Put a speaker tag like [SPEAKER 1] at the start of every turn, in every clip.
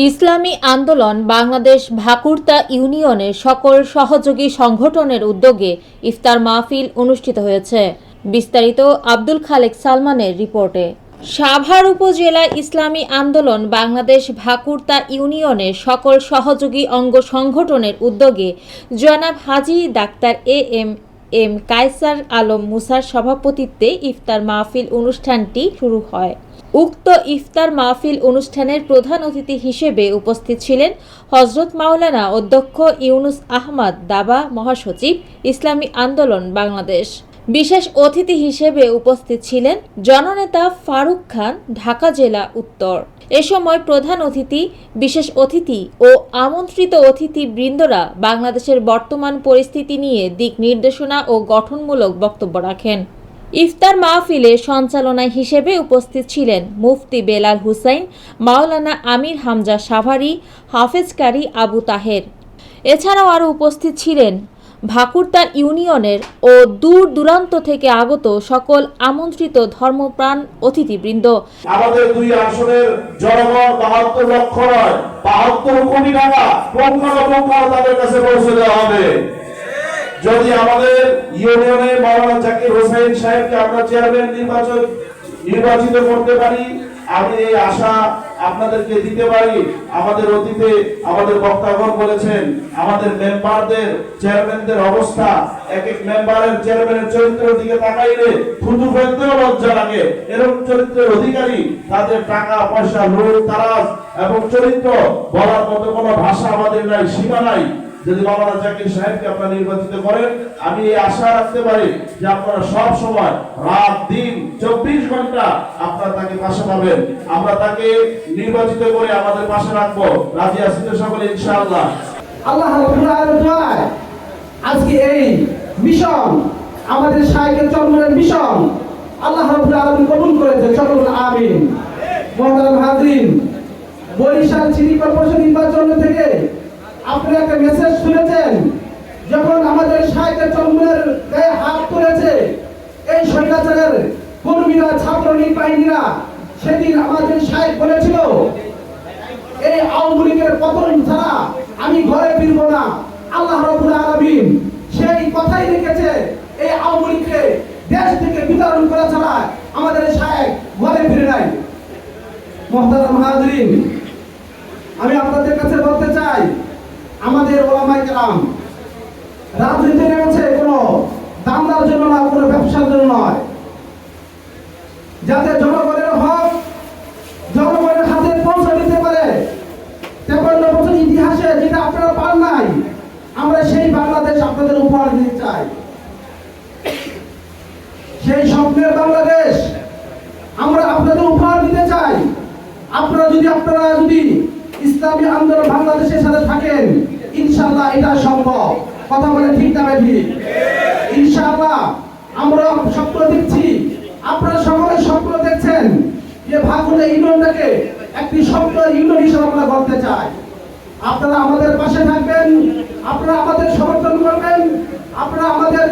[SPEAKER 1] ইসলামী আন্দোলন বাংলাদেশ ভাকুরতা ইউনিয়নের সকল সহযোগী সংগঠনের উদ্যোগে ইফতার মাহফিল অনুষ্ঠিত হয়েছে। বিস্তারিত আব্দুল খালেক সালমানের রিপোর্টে। সাভার উপজেলা ইসলামী আন্দোলন বাংলাদেশ ভাকুরতা ইউনিয়নের সকল সহযোগী অঙ্গ সংগঠনের উদ্যোগে জনাব হাজী ডাক্তার এম কায়সার আলম মুসার সভাপতিত্বে ইফতার মাহফিল অনুষ্ঠানটি শুরু হয়। উক্ত ইফতার মাহফিল অনুষ্ঠানের প্রধান অতিথি হিসেবে উপস্থিত ছিলেন হযরত মাওলানা অধ্যক্ষ ইউনুস আহমদ দাবা মহাসচিব ইসলামী আন্দোলন বাংলাদেশ। বিশেষ অতিথি হিসেবে উপস্থিত ছিলেন জননেতা ফারুক খান, ঢাকা জেলা উত্তর। এ সময় প্রধান অতিথি, বিশেষ অতিথি ও আমন্ত্রিত অতিথি বৃন্দরা বাংলাদেশের বর্তমান পরিস্থিতি নিয়ে দিক নির্দেশনা ও গঠনমূলক বক্তব্য রাখেন। ইফতার মাহফিলে সঞ্চালনায় হিসেবে উপস্থিত ছিলেন মুফতি বেলাল হুসাইন, মাওলানা আমির হামজা সাভারি, হাফেজ কারি আবু তাহের। এছাড়াও আরও উপস্থিত ছিলেন ভাকুরতা ইউনিয়নের ও দূর দূরান্ত থেকে আগত সকল আমন্ত্রিত ধর্মপ্রাণ অতিথিবৃন্দ।
[SPEAKER 2] আমাদের দুই আসনের জনগণ ৭২ লক্ষ নয় ৭২ কোটি টাকা তাদের কাছে পৌঁছে দেওয়া হবে। যদি আমাদের ইউনিয়নে মাওলানা জাকির হোসেন সাহেবকে আমরা চেয়ারম্যান নির্বাচিত করতে পারি, আমি এই আশা আপনাদেরকে দিতে পারি। আমাদের অতীতে আমাদের বক্তাগণ বলেছেন, আমাদের মেম্বারদের চেয়ারম্যানদের অবস্থা, এক এক মেম্বারের চেয়ারম্যানের চরিত্রের দিকে তাকাইলে থুতু ফেলতেও লজ্জা লাগে। এরকম চরিত্রের অধিকারী, তাদের টাকা পয়সা, লুট তারাজ এবং চরিত্র বলার মতো কোনো ভাষা আমাদের নাই, সীমা নাই। যদি মাওলানা জাকির সাহেবকে আপনারা নির্বাচিত করেন, আমি এই আশা রাখতে পারি যে আপনারা সব সময় রাত দিন 24 ঘন্টা আপনারা তাকে পাশে পাবেন। আমরা তাকে নির্বাচিত করে আমাদের পাশে রাখবো। রাজি আছেন সকলে ইনশাআল্লাহ?
[SPEAKER 3] আল্লাহ রাব্বুল আলামিন আজকে এই মিশন, আমাদের শাইখের চরমনের মিশন আল্লাহ রাব্বুল আলামিন কবুল করেছেন। সকল আমিন। মুহতারাম হাজিরিন, বরিশাল সিটি কর্পোরেশন নির্বাচন থেকে আপনারা একটা মেসেজ শুনেছেন, যখন আমাদের শাইখের চরমনের গায়ে হাত তুলেছে এই স্বৈরাচারের কর্মীরা, ছাত্র নির্বাহীরা, সেদিন আমাদের শাইখ বলেছিল এই আওয়ামী লীগের পতন ছাড়া আমি ঘরে ফিরবো না। আল্লাহ রাব্বুল আলামিন সেই কথাই রেখেছে, এই আওয়ামী লীগকে দেশ থেকে বিতাড়ন করা ছাড়া আমাদের শাইখ ঘরে ফিরে নাই। মুহতারাম হাজিরিন, আমি আপনাদের কাছে বলতে চাই, আমাদের ওলামায়ে কেরাম রাজনীতি নেমেছে কোনো দান্দার জন্য না, কোনো ব্যবসার জন্য নয়, যাতে জনগণের হক জনগণের হাতে পৌঁছে দিতে পারে। 53 বছর ইতিহাসে যেটা আপনারা পান নাই, আমরা সেই বাংলাদেশ আপনাদের উপহার দিতে চাই। সেই স্বপ্নের বাংলাদেশ আমরা আপনাদের উপহার দিতে চাই। আপনারা যদি ইসলামী আন্দোলন বাংলাদেশের সাথে থাকেন, ইনশাআল্লাহ এটা সম্ভব। কথা বলে ঠিক না ঠিক? ইনশাআল্লাহ আমরা স্বপ্ন দেখছি, আপনারা সকলে স্বপ্ন দেখছেন যে ভাকুরতা ইউনিয়নটাকে একটি স্বপ্ন ইউনিয়ন হিসেবে আমরা বলতে চাই। আপনারা আমাদের পাশে থাকবেন, আপনারা আমাদের সমর্থন করবেন, আপনারা আমাদের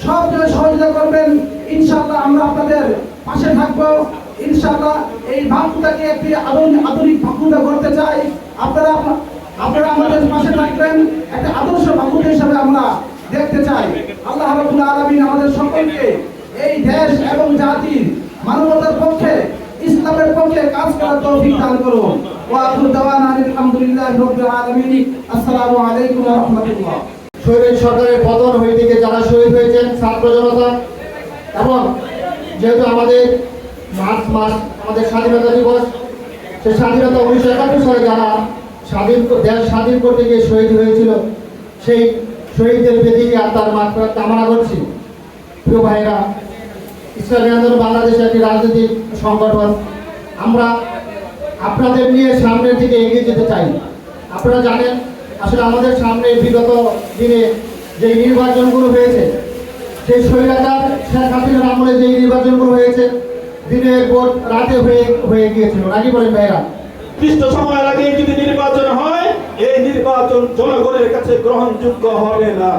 [SPEAKER 3] সব জায়গায় সহযোগিতা করবেন। ইনশাআল্লাহ আমরা আপনাদের পাশে থাকবো। ইনশাআল্লাহ এই ভাকুরতাকে একটি আধুনিক ভাকুরতা করতে চাই। আপনারা আমাদের পাশে থাকবেন, একটা আদর্শ ভাকুরতা হিসেবে আমরা দেখতে চাই। আল্লাহ রাব্বুল আলামিন আমাদের সকলকে এই দেশ এবং জাতির মানবতার পক্ষে, ইসলামের পক্ষে কাজ করার তৌফিক দান করুন। ওয়া আখিরু দাওয়ানা আলহামদুলিল্লাহি রাব্বিল আলামিন। আসসালামু আলাইকুম ওয়া রাহমাতুল্লাহ।
[SPEAKER 4] শহীদ সরকারের পতন হইতে যারা শহীদ হয়েছেন ছাত্র জনতা, এবং যেহেতু আমাদের মার্চ মাস আমাদের স্বাধীনতা দিবস, সেই স্বাধীনতা 1971 সালে যারা দেশ স্বাধীন করতে গিয়ে শহীদ হয়েছিল, সেই শহীদদের বেদিকে আত্মার মাত্রা কামনা করছি। প্রিয় ভাইরা, ইসলামী আন্দোলন বাংলাদেশের একটি রাজনৈতিক সংগঠন। আমরা আপনাদের নিয়ে সামনের দিকে এগিয়ে যেতে চাই। আপনারা জানেন, আসলে আমাদের সামনে বিগত দিনে যে নির্বাচনগুলো হয়েছে, সেই স্বৈরাচার শেখ হাসিনার আমলে যে নির্বাচনগুলো হয়েছে, দিনের পর রাতে হয়ে গিয়েছিল। নাকি বলেন ভাইরা?
[SPEAKER 2] নির্দিষ্ট সময়ের আগে যদি নির্বাচন হয়, এই নির্বাচন জনগণের কাছে গ্রহণযোগ্য হবে না।